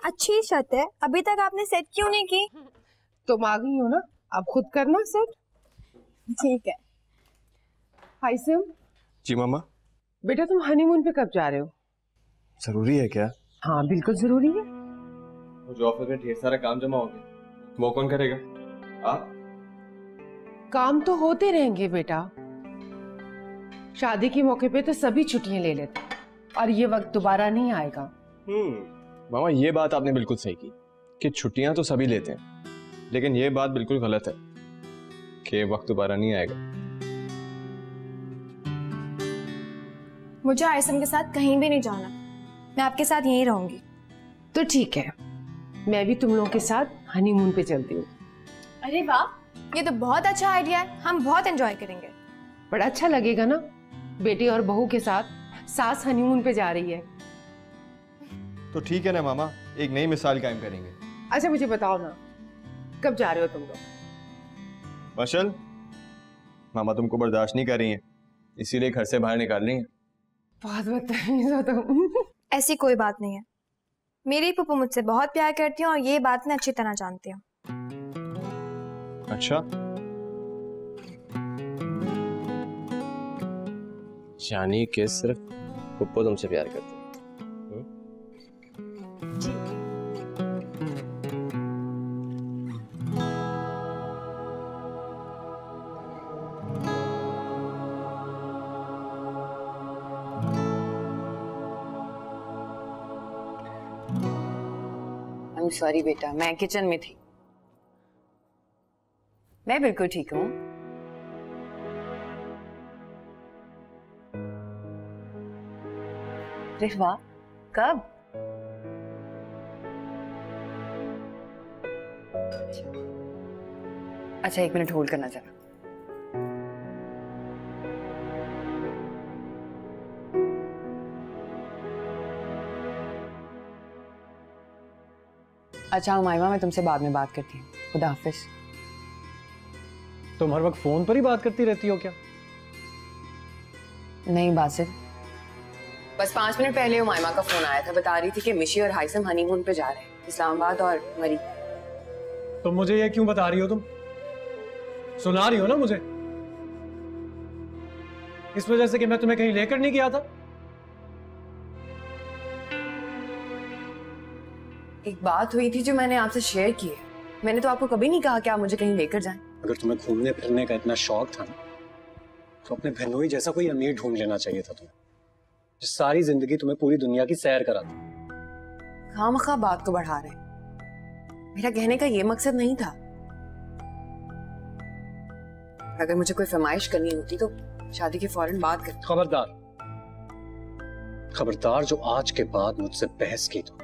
अच्छी छत है, अभी तक आपने सेट क्यों नहीं की? तुम आ गई हो ना, अब खुद करना सेट। ठीक है। हाइसम। जी मामा। बेटा तुम हनीमून पे कब जा रहे हो? जरूरी है क्या? हाँ बिल्कुल जरूरी है। मुझे ऑफिस में ढेर सारा काम जमा हो गया, वो कौन करेगा? आप? काम तो होते रहेंगे बेटा, शादी के मौके पे तो सभी छुट्टियां ले लेते और ये वक्त दोबारा नहीं आएगा। मामा ये बात आपने बिल्कुल सही की कि छुट्टियां तो सभी लेते हैं, लेकिन ये बात बिल्कुल गलत है कि वक्त दोबारा नहीं आएगा। मुझे आयसम के साथ कहीं भी नहीं जाना, मैं आपके साथ यहीं रहूंगी। तो ठीक है, मैं भी तुम लोगों के साथ हनीमून पे चलती हूँ। अरे वाह, ये तो बहुत अच्छा आइडिया है, हम बहुत एंजॉय करेंगे। बड़ा अच्छा लगेगा ना, बेटी और बहू के साथ सास हनीमून पे जा रही है। तो ठीक है ना मामा, एक नई मिसाल कायम करेंगे। अच्छा मुझे बताओ ना, कब जा रहे हो तुम लोग? मशल, मामा तुमको बर्दाश्त नहीं कर रही हैं, इसीलिए घर से बाहर निकाल रही हैं। बहुत बदतमीज हो तुम। ऐसी कोई बात नहीं है, मेरी पप्पू मुझसे बहुत प्यार करती हूँ और ये बात मैं अच्छी तरह जानती हूँ। अच्छा, यानी कि सिर्फ पप्पू तुमसे प्यार करते हैं? सॉरी बेटा, मैं किचन में थी। मैं बिल्कुल ठीक हूँ। रिफा, कब? अच्छा 1 मिनट होल्ड करना जरा। अच्छा हुमायमा, मैं तुमसे बाद में बात करती हूँ। खुदा हाफिज। तुम हर वक्त फोन पर ही बात करती रहती हो क्या? नहीं बासित, बस 5 मिनट पहले हुमायमा का फोन आया था, बता रही थी कि मिशी और हाइसम हनीमून पे जा रहे हैं, इस्लामाबाद और मरी। तुम मुझे ये क्यों बता रही हो? तुम सुना रही हो ना मुझे, इस वजह से कि मैं तुम्हें कहीं लेकर नहीं गया था। एक बात हुई थी जो मैंने आपसे शेयर की है। मैंने तो आपको कभी नहीं कहा कि आप मुझे कहीं लेकर जाएं। अगर तुम्हें घूमने फिरने का इतना शौक था ना, तो अपने बहनोई जैसा कोई अमीर ढूंढ लेना चाहिए था तुम्हें, जो सारी जिंदगी तुम्हें पूरी दुनिया की सैर कराता। खामखा बात को बढ़ा रहे हैं, मेरा कहने का ये मकसद नहीं था। अगर मुझे कोई फरमाइश करनी होती तो शादी के फौरन बाद करती। खबरदार, खबरदार जो आज के बाद मुझसे बहस की तो।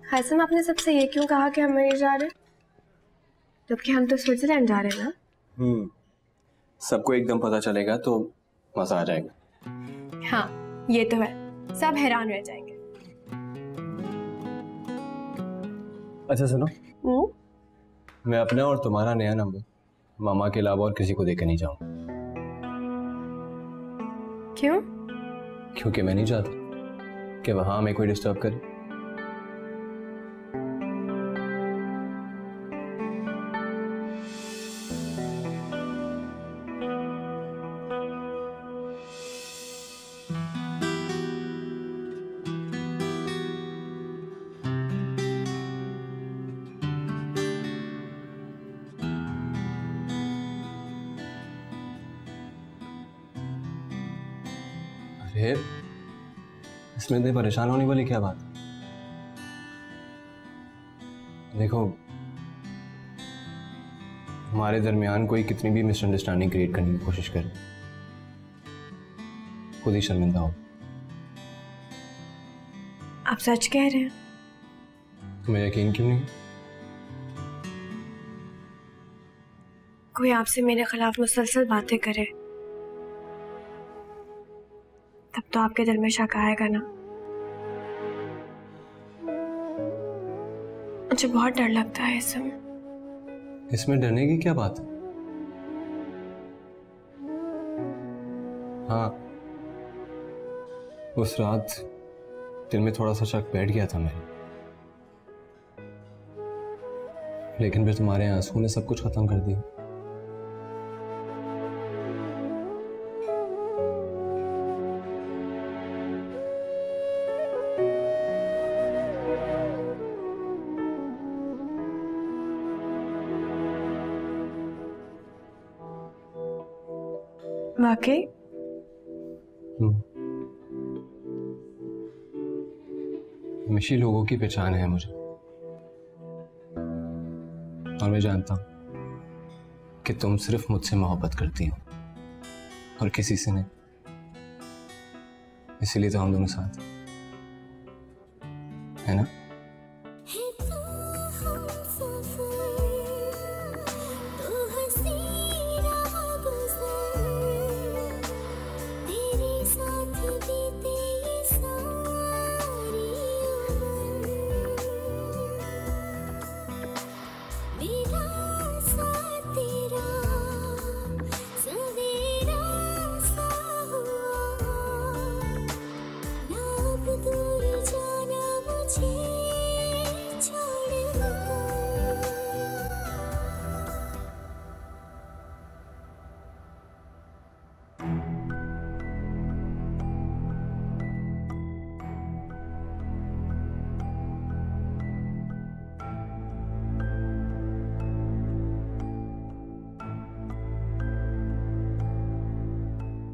हाइसम, आपने सबसे ये क्यों कहा कि हम नहीं जा रहे, जबकि हम तो स्विट्जरलैंड जा रहे हैं ना? सबको एकदम पता चलेगा तो मजा आ जाएगा। हाँ ये तो है, सब हैरान रह जाएंगे। अच्छा सुनो, मैं अपना और तुम्हारा नया नंबर मामा के अलावा और किसी को देकर नहीं जाऊंगा। क्यों? क्योंकि मैं नहीं चाहता कि वहां हमें कोई डिस्टर्ब करे। अरे इसमें इतने परेशान होने वाली क्या बात है? देखो, हमारे दरमियान कोई कितनी भी मिसअंडरस्टैंडिंग क्रिएट करने की कोशिश करे, खुद ही शर्मिंदा हो। आप सच कह रहे हैं? तुम्हें यकीन क्यों नहीं? कोई आपसे मेरे खिलाफ मुसलसल बातें करे तब तो आपके दिल में शक आएगा ना। मुझे बहुत डर लगता है इस समय। इसमें डरने की क्या बात है? हाँ, उस रात दिल में थोड़ा सा शक बैठ गया था मेरे, लेकिन फिर तुम्हारे आंसू ने सब कुछ खत्म कर दिया। वाकई? हमेशा लोगों की पहचान है मुझे, और मैं जानता हूं कि तुम सिर्फ मुझसे मोहब्बत करती हो और किसी से नहीं। इसीलिए तो हम दोनों साथ है ना?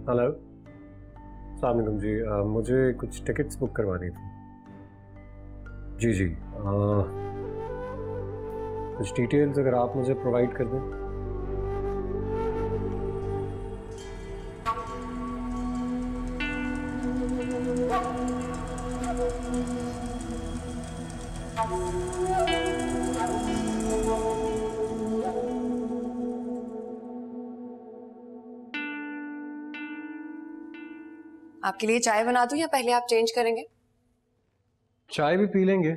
हेलो, अस्सलाम वालेकुम जी। मुझे कुछ टिकट्स बुक करवानी थी। जी जी, कुछ डिटेल्स अगर आप मुझे प्रोवाइड कर दें। आपके लिए चाय बना दूं या पहले आप चेंज करेंगे? चाय भी पी लेंगे,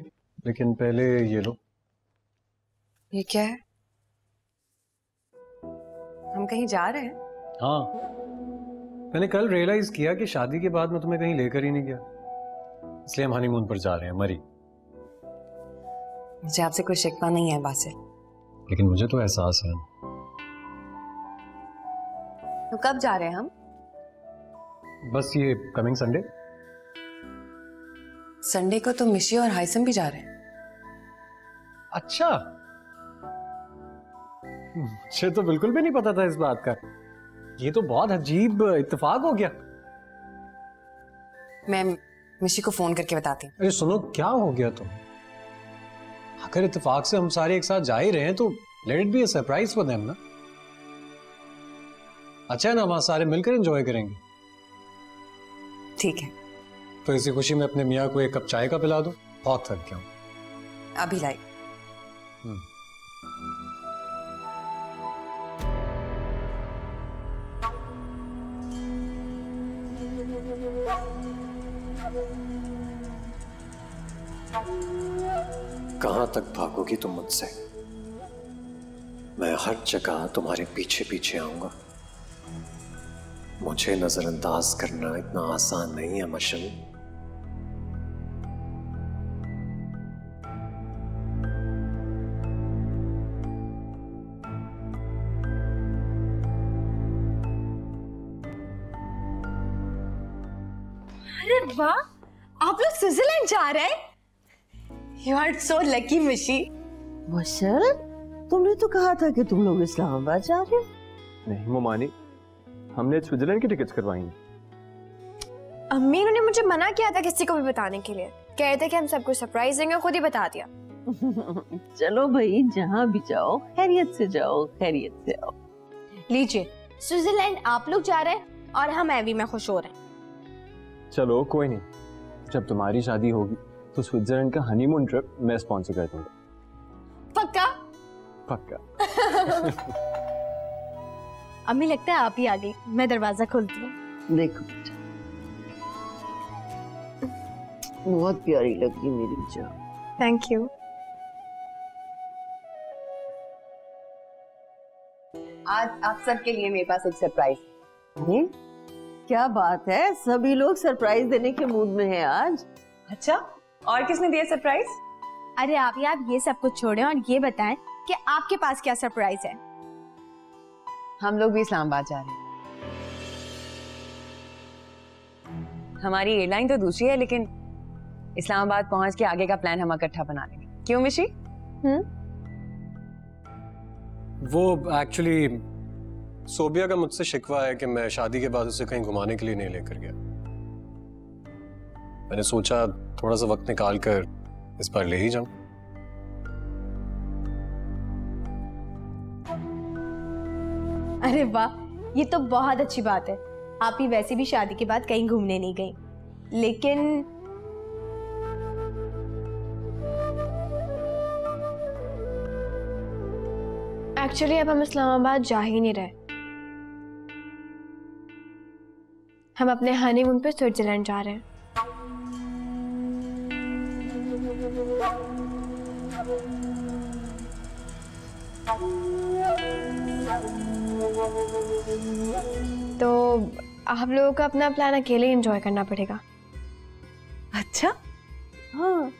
लेकिन पहले ये लो। ये क्या है? हम कहीं जा रहे हैं? हाँ, मैंने कल रियलाइज किया कि शादी के बाद मैं तुम्हें कहीं लेकर ही नहीं गया, इसलिए हम हनीमून पर जा रहे हैं मरी। मुझे आपसे कोई शिकवा नहीं है बासिल, लेकिन मुझे तो एहसास है। तो कब जा रहे हैं हम? बस ये कमिंग संडे। संडे को तो मिशी और हाइसम भी जा रहे हैं। अच्छा, मुझे तो बिल्कुल भी नहीं पता था इस बात का। ये तो बहुत अजीब इत्तेफाक हो गया। मैं मिशी को फोन करके बताती हूँ। अरे सुनो, क्या हो गया तुम? अगर इत्तेफाक से हम सारे एक साथ जा ही रहे हैं तो let it be a surprise for them ना। अच्छा है ना, वहां सारे मिलकर एंजॉय करेंगे। ठीक है, तो इसी खुशी में अपने मियाँ को एक कप चाय का पिला दो, बहुत थक गया हूं। अभी लाई। कहां तक भागोगी तुम मुझसे? मैं हर जगह तुम्हारे पीछे पीछे आऊंगा। मुझे नजरअंदाज करना इतना आसान नहीं है मशल। अरे वाह, आप लोग स्विट्जरलैंड जा रहे हैं? You are so lucky, मिशी। मशल, तुमने तो कहा था कि तुम लोग इस्लामाबाद जा रहे हो। नहीं मोमानी, हमने स्विट्जरलैंड की टिकट्स करवाई हैं। अम्मी ने मुझे मना किया था किसी को भी बताने के लिए, कह रहे थे कि हम सबको सरप्राइज देंगे, खुद ही बता दिया। चलो भाई, जहाँ भी जाओ खैरियत से जाओ, खैरियत से आओ। लीजिए, स्विट्जरलैंड आप लोग जा रहे हैं और हम एवी में खुश हो रहे हैं। चलो कोई नहीं, जब तुम्हारी शादी होगी तो स्विट्जरलैंड का हनीमून ट्रिप मैं स्पॉन्सर कर दूंगा। पक्का? पक्का। अम्मी लगता है आप ही आ गई, मैं दरवाजा खोलती हूँ। देखो बेटा, बहुत प्यारी लगी मेरी जान। Thank you. आज आप सबके लिए मेरे पास एक सरप्राइज। क्या बात है, सभी लोग सरप्राइज देने के मूड में हैं आज। अच्छा, और किसने दिया सरप्राइज? अरे आप ये सब कुछ छोड़ें और ये बताएं कि आपके पास क्या सरप्राइज है। हम लोग भी इस्लामाबाद जा रहे हैं। हमारी एयरलाइन तो दूसरी है, लेकिन इस्लामाबाद पहुंच के आगे का प्लान हम इकट्ठा बना लेंगे। क्यों मिशी? वो एक्चुअली सोबिया का मुझसे शिकवा है कि मैं शादी के बाद उसे कहीं घुमाने के लिए नहीं लेकर गया। मैंने सोचा थोड़ा सा वक्त निकाल कर इस बार ले ही जाऊं। अरे वाह, ये तो बहुत अच्छी बात है। आप ही वैसे भी शादी के बाद कहीं घूमने नहीं गई, लेकिन एक्चुअली अब हम इस्लामाबाद जा ही नहीं रहे। हम अपने हनीमून पे स्विट्जरलैंड जा रहे हैं। तो आप लोगों को अपना प्लान अकेले एंजॉय करना पड़ेगा। अच्छा, हाँ।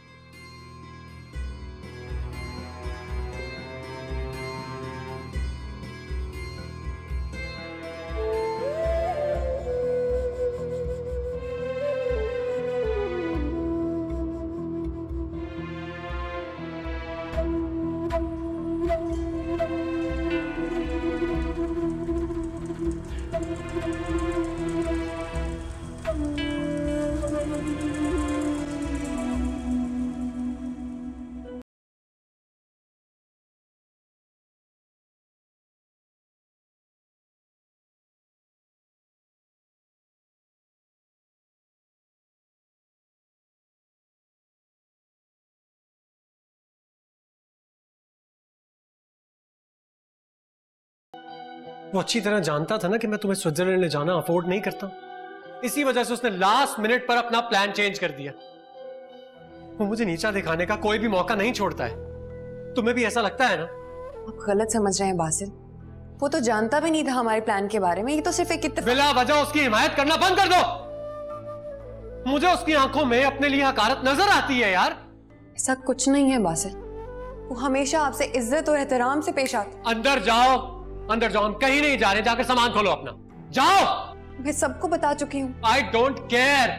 वो अच्छी तरह जानता था ना कि मैं तुम्हें स्विट्जरलैंड ले जाना अफोर्ड नहीं करता। इसी वजह से उसने लास्ट मिनट पर अपना प्लान चेंज कर दिया। वो मुझे नीचा दिखाने का कोई भी मौका नहीं छोड़ता है। तुम्हें भी ऐसा लगता है ना? आप गलत समझ रहे हैं बासिल। वो तो जानता भी नहीं था हमारे प्लान के बारे में। ये तो सिर्फ एक बिला वजह उसकी हिमायत करना बंद कर दो। मुझे उसकी आंखों में अपने लिए हकारत नजर आती है यार। ऐसा कुछ नहीं है बासिल। वो हमेशा आपसे इज्जत और एहतराम से पेश आता। अंदर जाओ, अंदर जाओ। हम कहीं नहीं जा रहे। जाकर सामान खोलो अपना। जाओ। मैं सबको बता चुकी हूँ। I don't care.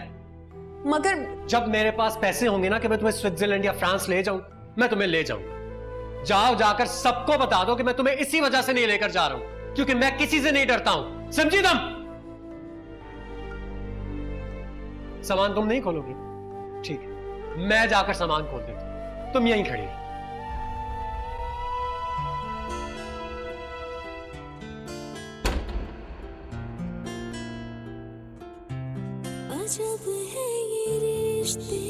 मगर जब मेरे पास पैसे होंगे ना कि मैं तुम्हें स्विट्जरलैंड या फ्रांस ले जाऊं, मैं तुम्हें ले जाऊंगा। जाओ, जाकर सबको बता दो कि मैं तुम्हें इसी वजह से नहीं लेकर जा रहा हूं, क्योंकि मैं किसी से नहीं डरता हूं। समझी तुम? सामान तुम नहीं खोलोगी? ठीक है, मैं जाकर सामान खोल देता हूं। तुम यहीं खड़ी रहो। अजब है ये रिश्ते,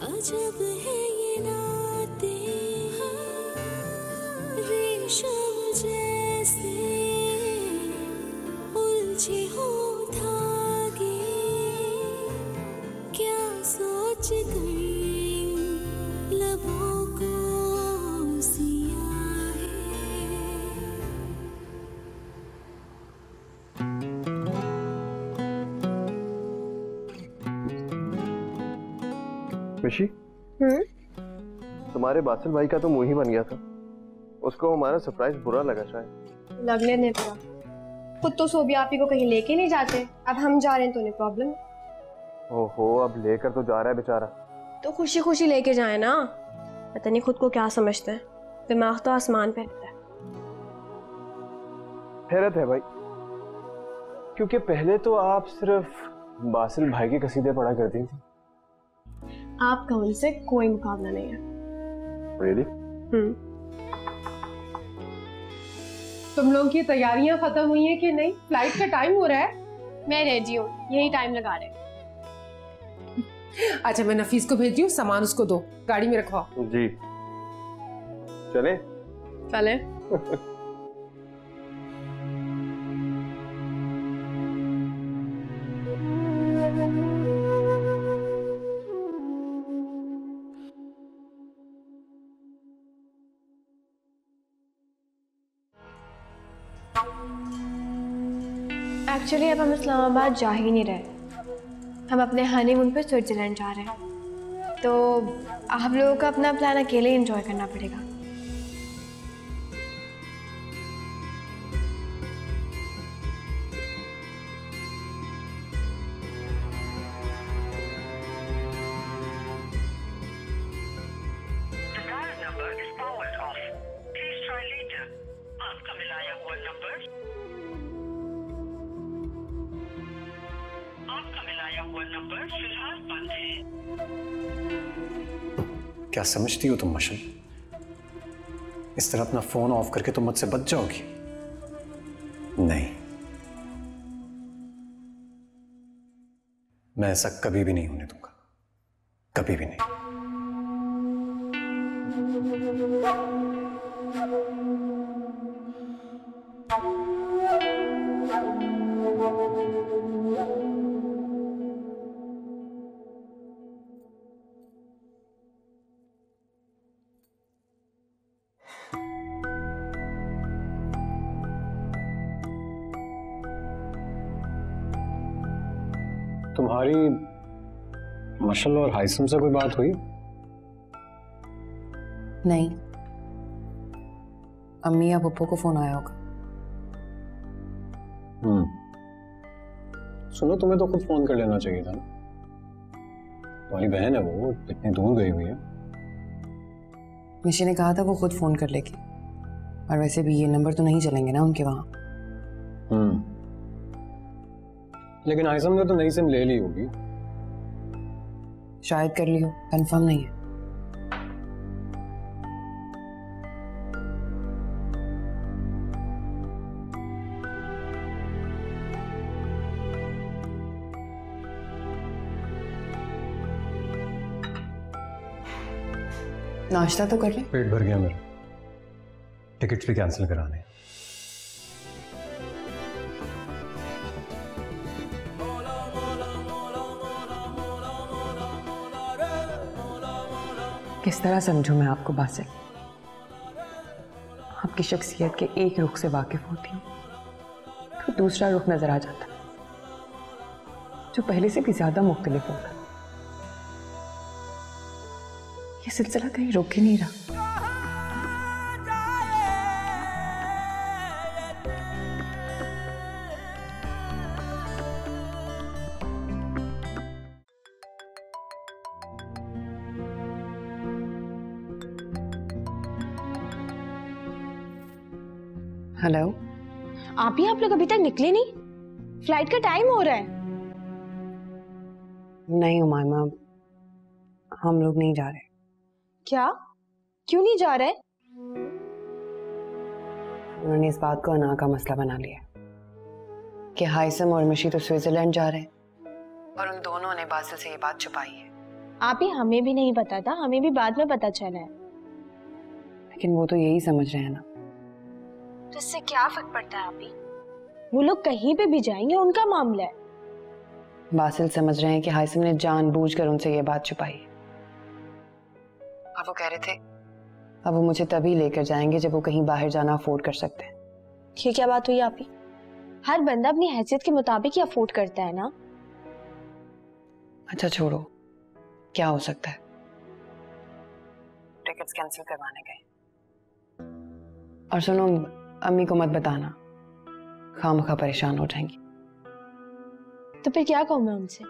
अजब है ये नाते, रेशम जैसे उलझे हो धागे, क्या सोच कर लबों को सिया है। मिशी, तुम्हारे बासिल भाई का तो मुंह ही बन गया था। उसको हमारा सरप्राइज बुरा लगा शायद। लगने नहीं पड़ा। खुद तो सोबिया आप ही को कहीं लेके नहीं जाते, अब हम जा रहे हैं तो उन्हें प्रॉब्लम। ओहो, अब लेकर तो जा रहा है बेचारा। तो खुशी खुशी लेके जाए ना। पता नहीं खुद को क्या समझते हैं, दिमाग तो आसमान पे रहता है। हैरत है भाई, क्योंकि पहले तो आप सिर्फ बासिल भाई के कसीदे पढ़ा करती थी। आपका उनसे कोई मुकाबला नहीं है। Really? तुम लोगों की तैयारियां खत्म हुई हैं कि नहीं? फ्लाइट का टाइम हो रहा है। मैं रेडी हूँ, यही टाइम लगा रहे हैं। अच्छा, मैं नफीस को भेजी हूँ, सामान उसको दो, गाड़ी में रखवाओ। जी चले चले। एक्चुअली अब हम इस्लामाबाद जा ही नहीं रहे, हम अपने हनीमून पे स्विट्जरलैंड जा रहे हैं, तो आप लोगों को अपना प्लान अकेले ही एंजॉय करना पड़ेगा। क्या समझती हो तुम मशल? इस तरह अपना फोन ऑफ करके तुम मुझसे बच जाओगी? नहीं, मैं ऐसा कभी भी नहीं होने दूंगा, कभी भी नहीं। तुम्हारी मशल और हाइसम से कोई बात हुई? नहीं, अम्मी या पप्पू को फोन आया होगा। सुनो, तुम्हें तो खुद फोन कर लेना चाहिए था ना। तुम्हारी बहन है, वो इतनी दूर गई हुई है। मिशी ने कहा था वो खुद फोन कर लेगी, और वैसे भी ये नंबर तो नहीं चलेंगे ना उनके वहां। लेकिन आइसम ने तो नई सिम ले ली होगी। शायद कर ली हो, कंफर्म नहीं है। नाश्ता तो कर ले। पेट भर गया मेरा, टिकट्स भी कैंसिल कराने। किस तरह समझूं मैं आपको बासिल? आपकी शख्सियत के एक रुख से वाकिफ होती हूँ तो दूसरा रुख नजर आ जाता है जो पहले से भी ज्यादा मुख्तलिफ होगा। ये सिलसिला कहीं रुक ही नहीं रहा। हेलो, आप लोग अभी तक निकले नहीं? फ्लाइट का टाइम हो रहा है। नहीं उमाइमा, हम लोग नहीं जा रहे। क्या? क्यों नहीं जा रहे? उन्होंने इस बात को अना का मसला बना लिया कि हाइसम और मिशी तो स्विट्जरलैंड जा रहे हैं और उन दोनों ने बासिल से ये बात छुपाई है। हमें भी नहीं पता था, हमें भी बाद में पता चला है। लेकिन वो तो यही समझ रहे हैं ना। तो इससे क्या फर्क पड़ता है? वो लोग कहीं पे भी जाएंगे, उनका मामला है। बासिल समझ रहे हैं कि हाइसम ने जानबूझकर उनसे ये बात छुपाई है। अब वो कह रहे थे अब वो मुझे तभी लेकर जाएंगे जब वो कहीं बाहर जाना अफोर्ड कर सकते हैं। ये क्या बात हुई आपी? हर बंदा अपनी हैसियत के मुताबिक ही अफोर्ड करता है ना। अच्छा छोड़ो, क्या हो सकता है। टिकट्स कैंसिल करवाने गए। और सुनो, अम्मी को मत बताना, खामखा परेशान हो जाएंगी। तो फिर क्या कहूं मैं उनसे?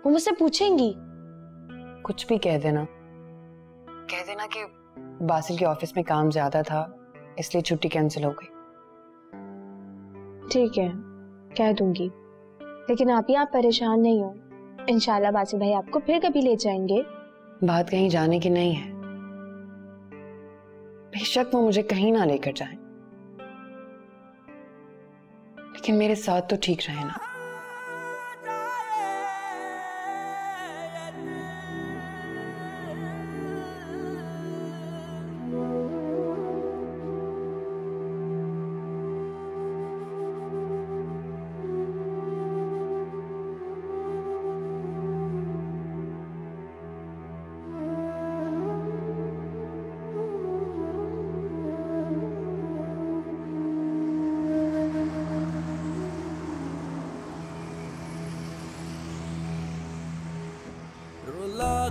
वो मुझसे पूछेंगी। कुछ भी कह देना कि बासिल के ऑफिस में काम ज्यादा था इसलिए छुट्टी कैंसिल हो गई। ठीक है, कह दूंगी। लेकिन आप परेशान नहीं हो, इंशाल्लाह बासिल भाई आपको फिर कभी ले जाएंगे। बात कहीं जाने की नहीं है, बेशक वो मुझे कहीं ना लेकर जाएं, लेकिन मेरे साथ तो ठीक रहे ना।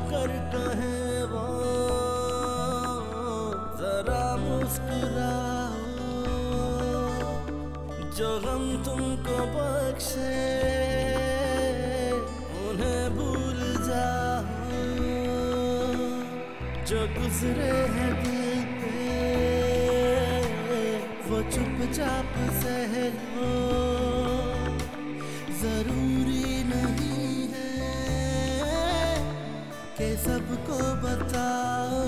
कर कहे वो जरा मुस्कुराओ, जो गम तुमको बख्शे उन्हें भूल जाओ, जो गुजरे हैं दिल पे वो चुपचाप सह लो, जरूरी नहीं है कि सबको बताओ,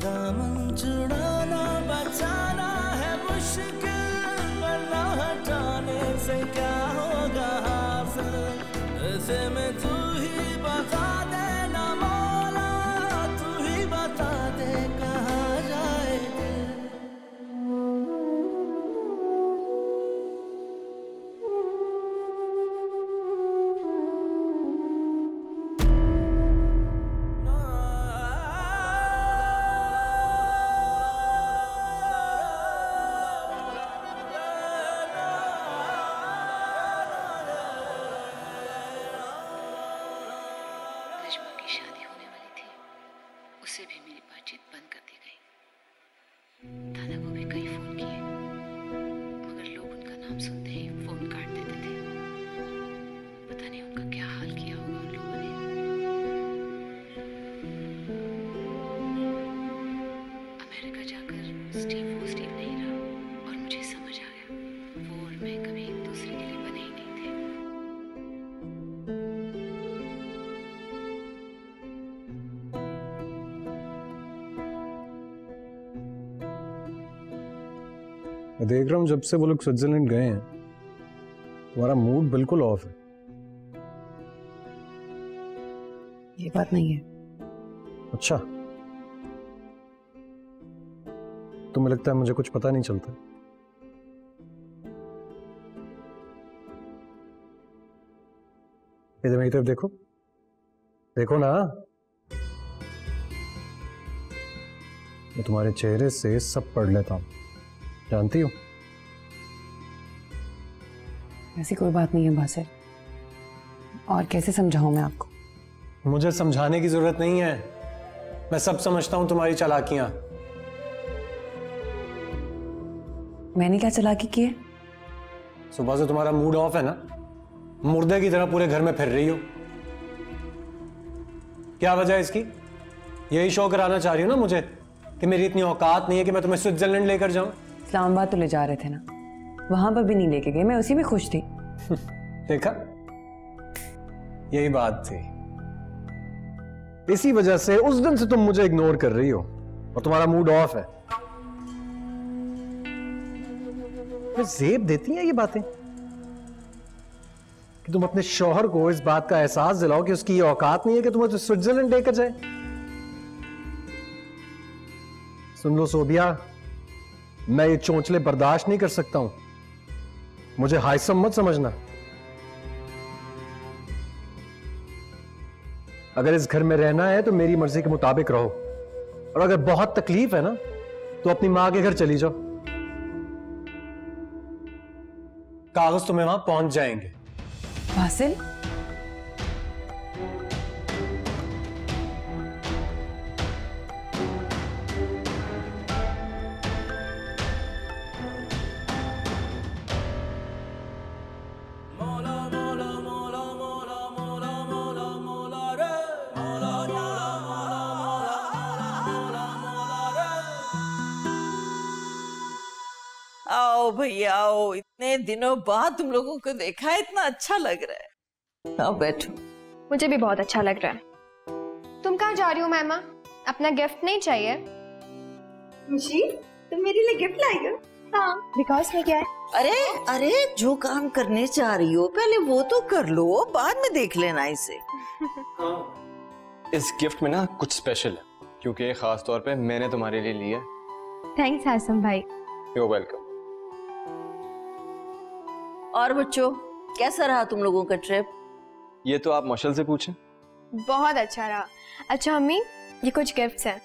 दामन छुड़ाना बचाना है मुश्किल, वरना हटाने से क्या होगा हासिल, ऐसे में तू ही बता दे ना मौला, तू ही बता दे कहाँ जाए दिल। नजमा की शादी होने वाली थी, उसे भी मेरी बातचीत बंद कर दी गई। थाना को भी कई फोन किए, मगर लोग उनका नाम सुनते ही फोन काट देते थे। पता नहीं उनका क्या हाल किया होगा उन लोगों ने। अमेरिका जाकर स्टीव वो स्टीव नहीं रहा, और मुझे समझ आ गया वो और मैं कभी एक दूसरे के लिए बने ही नहीं थे। मैं देख रहा हूँ जब से वो लोग स्विट्जरलैंड गए हैं तुम्हारा मूड बिल्कुल ऑफ है। ये बात नहीं है। अच्छा, तुम्हें लगता है मुझे कुछ पता नहीं चलता? इधर मेरी तरफ देखो, देखो ना, मैं तुम्हारे चेहरे से सब पढ़ लेता हूं, जानती हो। ऐसी कोई बात नहीं है बासिल, और कैसे समझाऊं मैं आपको? मुझे समझाने की जरूरत नहीं है, मैं सब समझता हूं तुम्हारी चालाकियां। मैंने क्या चालाकी की है? सुबह से तुम्हारा मूड ऑफ है ना, मुर्दे की तरह पूरे घर में फिर रही हो। क्या वजह है इसकी? यही शो कराना चाह रही हो ना मुझे कि मेरी इतनी औकात नहीं है कि मैं तुम्हें स्विट्जरलैंड लेकर जाऊं। इस्लामाबाद तो ले जा रहे थे ना, वहां पर भी नहीं लेके गए, मैं उसी में खुश थी। देखा, यही बात थी। इसी वजह से उस दिन से तुम मुझे इग्नोर कर रही हो और तुम्हारा मूड ऑफ है। ज़ेब देती हैं ये बातें कि तुम अपने शौहर को इस बात का एहसास दिलाओ कि उसकी ये औकात नहीं है कि तुम्हें स्विट्जरलैंड लेकर जाए। सुन लो सोबिया, मैं ये चोंचले बर्दाश्त नहीं कर सकता हूं, मुझे हाइसम मत समझना। अगर इस घर में रहना है तो मेरी मर्जी के मुताबिक रहो, और अगर बहुत तकलीफ है ना तो अपनी मां के घर चली जाओ, कागज तुम्हें वहां पहुंच जाएंगे। बासिल, आओ भैया आओ, इतने दिनों बाद तुम लोगों को देखा है, इतना अच्छा लग रहा है। आओ बैठो। मुझे भी बहुत अच्छा लग रहा है। तुम कहाँ जा रही हो मैमा? अपना गिफ्ट नहीं चाहिए? खुशी, तुम मेरे लिए गिफ्ट लाई हो? हाँ, बिकॉज में क्या है? अरे अरे, जो काम करने जा रही हो पहले वो तो कर लो, बाद में देख लेना इसे। इस गिफ्ट में ना कुछ स्पेशल है, क्योंकि ये खास तौर पे मैंने तुम्हारे लिए लिया। थैंक्स हासिम भाई। You welcome. और बच्चों, कैसा रहा तुम लोगों का ट्रिप? ये तो आप मशल से पूछें। बहुत अच्छा रहा। अच्छा अम्मी, ये कुछ गिफ्ट्स हैं,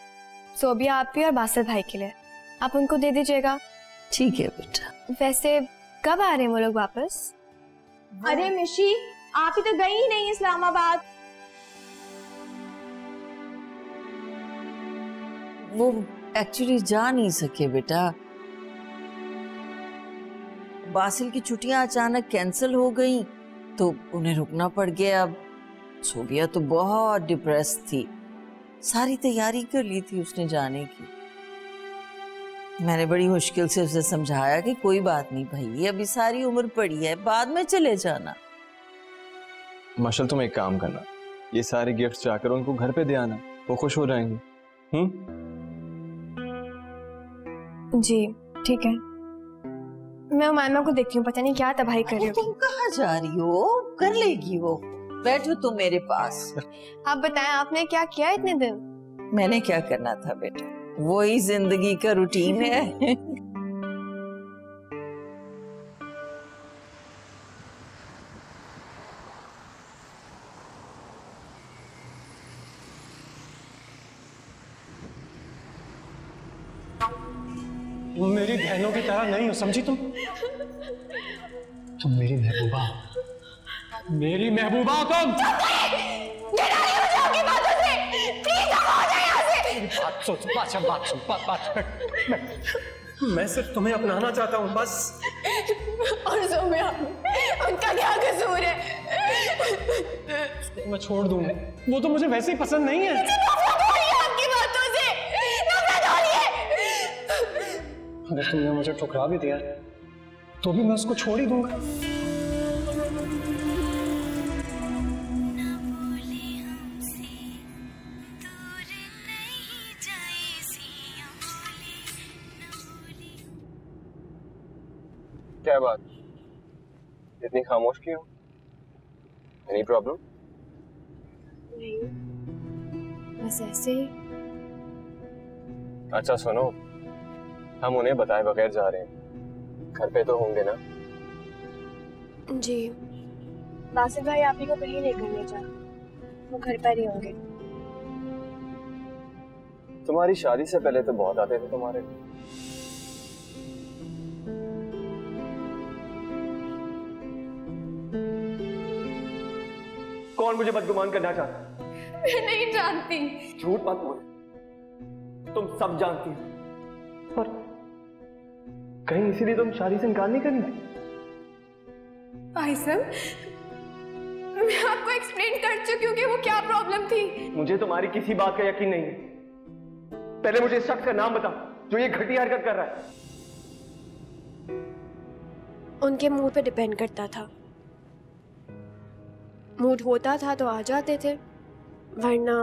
सोबिया आपकी और बासिल भाई के लिए, आप उनको दे दीजिएगा। ठीक है बेटा। वैसे कब आ रहे हैं वो लोग वापस? अरे मिशी, आप ही तो गई ही नहीं इस्लामाबाद। वो एक्चुअली जा नहीं सके बेटा। बासिल की छुट्टियां अचानक कैंसिल हो गई तो उन्हें रुकना पड़ गया। अब सोबिया तो बहुत डिप्रेस थी, सारी तैयारी कर ली थी उसने जाने की। मैंने बड़ी मुश्किल से उसे समझाया कि कोई बात नहीं भाई, अभी सारी उम्र पड़ी है, बाद में चले जाना। मशल तुम एक काम करना, ये सारे गिफ्ट्स जाकर उनको घर पे दे आना, वो खुश हो जाएंगे। जी ठीक है, मैं उमाइमा को देखती हूँ, पता नहीं क्या तबाही कर रही हो। तुम कहाँ जा रही हो? कर लेगी वो, बैठो तुम मेरे पास। आप बताएं, आपने क्या किया इतने दिन? मैंने क्या करना था बेटा, वही जिंदगी का रूटीन है। तुम मेरी बहनों की तरह नहीं हो, समझी तुम मेरी महबूबा, मेरी महबूबा हो तुम। मैं सिर्फ तुम्हें अपनाना चाहता हूँ बस। और सोमिया, उनका क्या कसूर है? मैं छोड़ दूंगा, वो तो मुझे वैसे ही पसंद नहीं है। आपकी बातों से नफरत हो रही है। अगर तुमने मुझे ठुकरा भी दिया तो भी मैं उसको छोड़ ही दूंगा। क्या बात, इतनी खामोश क्यों? Any problem? नहीं, बस ऐसे ही। अच्छा सुनो, हम उन्हें बताए बगैर जा रहे हैं, घर पे तो होंगे ना? जी, बासिल भाई आप ही को कहीं लेकर नहीं जा, वो घर पर ही होंगे। तुम्हारी शादी से पहले तो बहुत आते थे तुम्हारे। कौन मुझे बदगुमान करना चाहता? मैं नहीं जानती। झूठ मत बोल, तुम सब जानती हो। और कहीं इसीलिए तुम शादी से इनकार नहीं करनी? भाई साहब, मैं आपको एक्सप्लेन कर चुकी हूँ कि वो क्या प्रॉब्लम थी। मुझे तुम्हारी किसी बात का यकीन नहीं है। पहले मुझे इस शख्स का नाम बता जो ये घटिया हरकत कर रहा है। उनके मूड पे डिपेंड करता था, मूड होता था तो आ जाते थे, वरना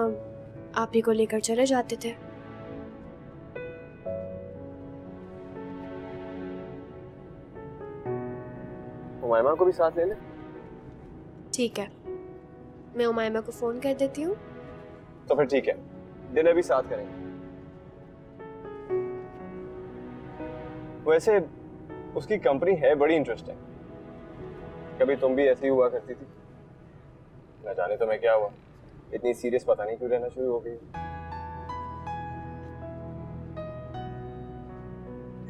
आप ही को लेकर चले जाते थे। उमाइमा को भी साथ ले ले। ठीक है, मैं उमाइमा को फोन कर देती हूँ। तो फिर ठीक है, डिनर भी साथ करेंगे। वैसे उसकी कंपनी है बड़ी इंटरेस्टिंग, कभी तुम भी ऐसी हुआ करती थी। न जाने तुम्हें क्या हुआ, इतनी सीरियस पता नहीं क्यों रहना शुरू हो गई।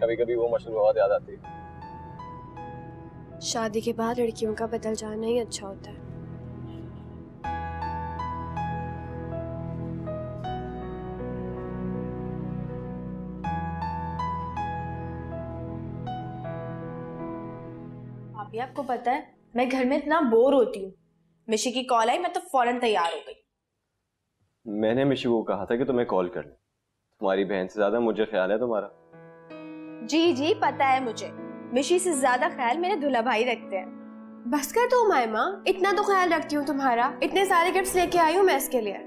कभी कभी वो मशहूर बहुत याद आती है। शादी के बाद लड़कियों का बदल जाना ही अच्छा होता है। भाभी आपको पता है, मैं घर में इतना बोर होती हूँ। मिशी की कॉल आई, मैं तो फौरन तैयार हो गई। मैंने मिशी को कहा था कि तुम्हें कॉल कर ले, तुम्हारी बहन से ज्यादा मुझे ख्याल है तुम्हारा। जी जी पता है मुझे, मिशी से ज्यादा ख्याल मेरे दूल्हा भाई रखते हैं। बस कर दो उमाइमा, इतना तो ख्याल रखती हूँ तुम्हारा, इतने सारे गिफ्ट्स लेके आई हूँ मैं इसके लिए।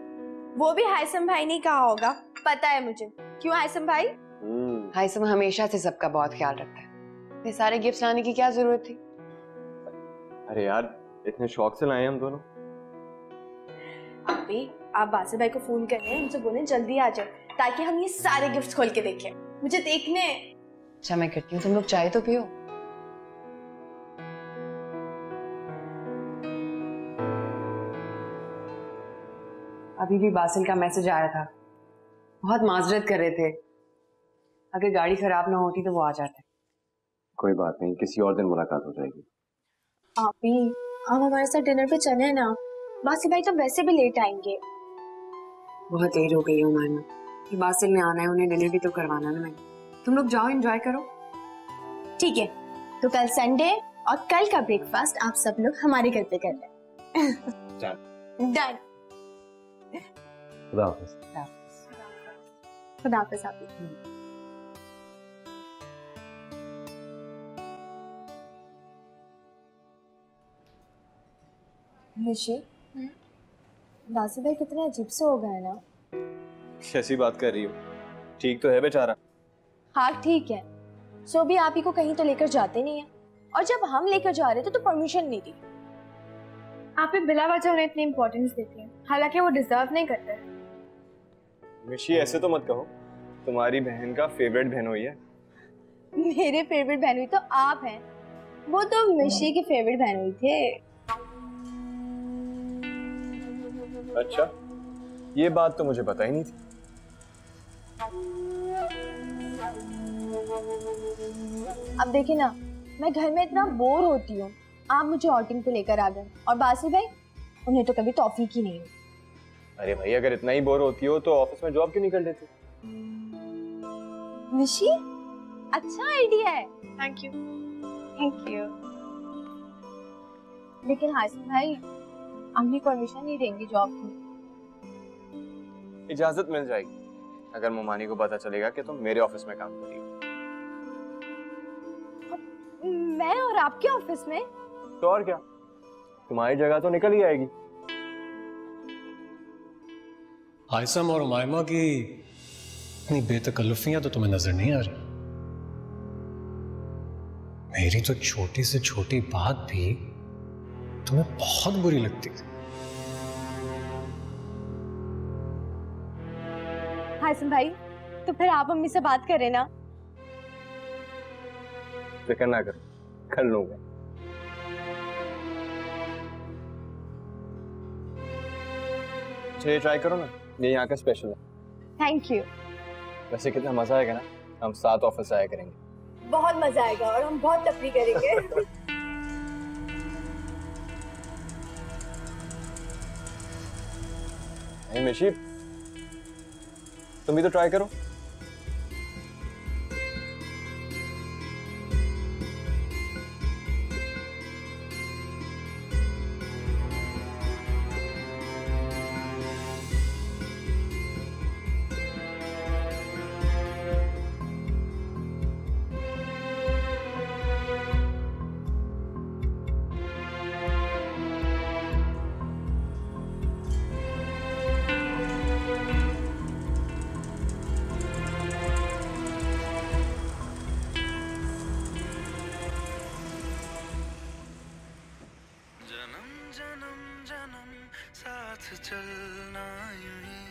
वो भी हाइसम भाई ने कहा होगा, पता है मुझे। क्यों हाइसम भाई? हाइसम हमेशा से सबका बहुत ख्याल रखता है, ये सारे गिफ्ट्स लाने की क्या जरूरत थी? अरे यार, इतने शौक से लाए हम दोनों। आप बासिल भाई को फोन कर रहे हैं, उनसे बोलें जल्दी आ जाए ताकि हम ये सारे गिफ्ट्स खोल के देखें। मुझे देखने। अच्छा मैं करती हूँ, तुम लोग चाय तो पियो। अभी भी बासिल का मैसेज आया था, बहुत माजरत कर रहे थे। अगर गाड़ी खराब ना होती तो वो आ जाते। कोई बात नहीं, किसी और दिन मुलाकात हो जाएगी। आप हमारे साथ डिनर पे चले ना, बासिल भाई तो वैसे भी लेट आएंगे। बहुत देर हो गई है उमाइमा, कि बासिल ने आना है, उन्हें डिनर भी तो करवाना है मैंने। तुम लोग जाओ, एंजॉय करो। ठीक है, तो कल संडे और कल का ब्रेकफास्ट आप सब लोग हमारे घर पे कर लें। डन। खुदा हाफिज। खुदा हाफिज आप। निशी, बासिल भाई कितने अजीब से हो गए ना। कैसी बात कर रही हो? ठीक तो है बेचारा। हाँ ठीक है, सो भी आप ही को कहीं तो लेकर जाते नहीं है, और जब हम लेकर जा रहे थे तो परमिशन नहीं दी। आप ही बिला वजह उन्हें इतनी इंपॉर्टेंस देती हैं, हालांकि वो डिजर्व नहीं करते। मिशी ऐसे तो मत कहो, तुम्हारी बहन का फेवरेट बहन हुई है। मेरे फेवरेट बहन हुई तो आप हैं, वो तो मिशी की फेवरेट बहन हुई थे। अच्छा, ये बात तो मुझे पता ही नहीं थी। अब देखिए ना, मैं घर में इतना बोर होती हूँ, आप मुझे आउटिंग पे लेकर आ गए, और बासिल भाई उन्हें तो कभी तौफीक ही नहीं हुई। अरे भाई, अगर इतना ही बोर होती हो तो ऑफिस में जॉब क्यों नहीं कर लेती? निशी, अच्छा आइडिया है। Thank you. Thank you. लेकिन हासिल भाई अम्मी परमिशन नहीं देंगी जॉब की। इजाजत मिल जाएगी अगर मोमानी को पता चलेगा कि तुम मेरे ऑफिस में काम कर रही हो। मैं और आपके ऑफिस में? तो और क्या, तुम्हारी जगह तो निकल ही आएगी। हाइसम और उमायमा की इतनी बेतकल्लुफियां तो तुम्हें नजर नहीं आ रही। मेरी तो छोटी से छोटी बात भी तुम्हें बहुत बुरी लगती थी। हासिम भाई, तो फिर आप अम्मी से बात करें ना। फिक्र ना करो, कर लूंगा। अच्छा, ये ट्राई करो ना, ये यहाँ का स्पेशल है। Thank you. वैसे कितना मजा आएगा ना, हम साथ ऑफिस आया करेंगे। बहुत मजा आएगा और हम बहुत तफरी करेंगे। मिशी, तुम भी तो ट्राई करो। चलना यूं ही,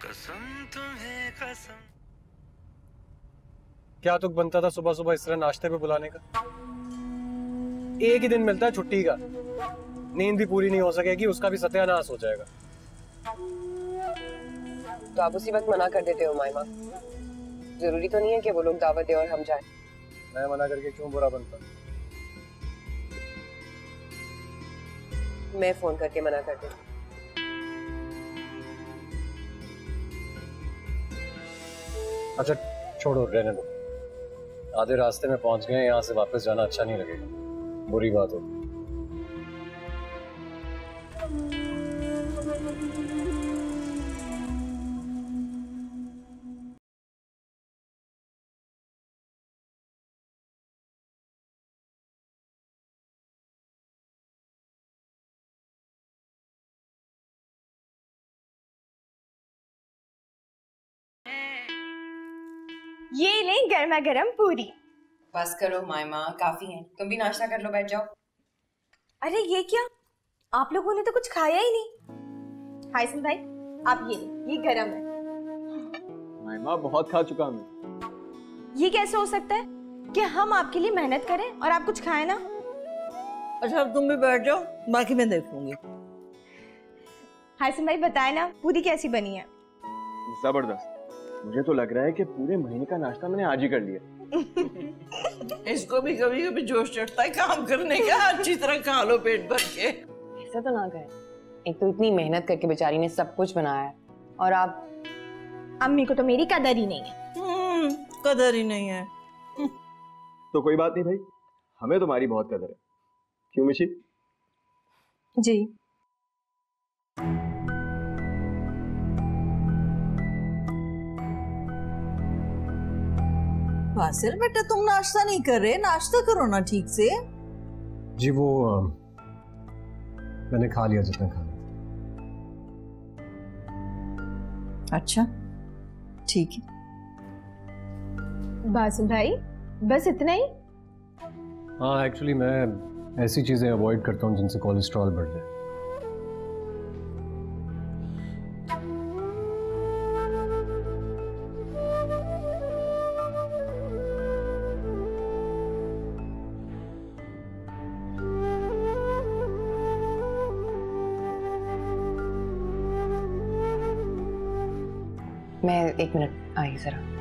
कसम तुम्हें कसम। क्या तुक बनता था सुबह सुबह इस तरह नाश्ते पे बुलाने का? एक ही दिन मिलता है छुट्टी का, नींद भी पूरी नहीं हो सकेगी, उसका भी सत्यानाश हो जाएगा। तो आप उसी वक्त मना कर देते हो मायमा। जरूरी तो नहीं है कि वो लोग दावत दे और हम जाएं। मैं मना करके क्यों बुरा बनता? मैं फोन करके मना कर देती। अच्छा छोड़ो, रहने दो। आधे रास्ते में पहुंच गए, यहाँ से वापस जाना अच्छा नहीं लगेगा, बुरी बात होगी। ये लें गर्मा गर्म पूरी। बस करो मायमा, काफी है। तुम भी नाश्ता कर लो, बैठ जाओ। अरे ये क्या, आप लोगों ने तो कुछ खाया ही नहीं। हाइसन भाई आप ये लें, ये गरम है। मायमा बहुत खा चुका हूँ। ये कैसे हो सकता है कि हम आपके लिए मेहनत करें और आप कुछ खाएं ना? अच्छा अब तुम भी बैठ जाओ, बाकी मैं देख लूंगी। हाइसन भाई बताए ना पूरी कैसी बनी है? जबरदस्त। मुझे तो लग रहा है कि पूरे महीने का नाश्ता मैंने आज ही कर लिया। इसको भी कभी कभी जोश चढ़ता है काम करने का, अच्छी तरह खा लो पेट भर के। ऐसा तो ना कहे, एक तो इतनी मेहनत करके बेचारी ने सब कुछ बनाया है, और आप अम्मी को तो मेरी कदर ही नहीं है। कदर ही नहीं है। तो कोई बात नहीं भाई, हमें तुम्हारी बहुत कदर है। क्यों मिशी? जी। बासिल बेटा तुम नाश्ता नहीं कर रहे, नाश्ता करो ना ठीक से। जी वो मैंने खा लिया जितना खाना। अच्छा ठीक है। बासिल भाई बस इतना ही? हाँ एक्चुअली मैं ऐसी चीजें अवॉइड करता हूँ जिनसे कोलेस्ट्रॉल बढ़ जाए। मैं 1 मिनट आई जरा।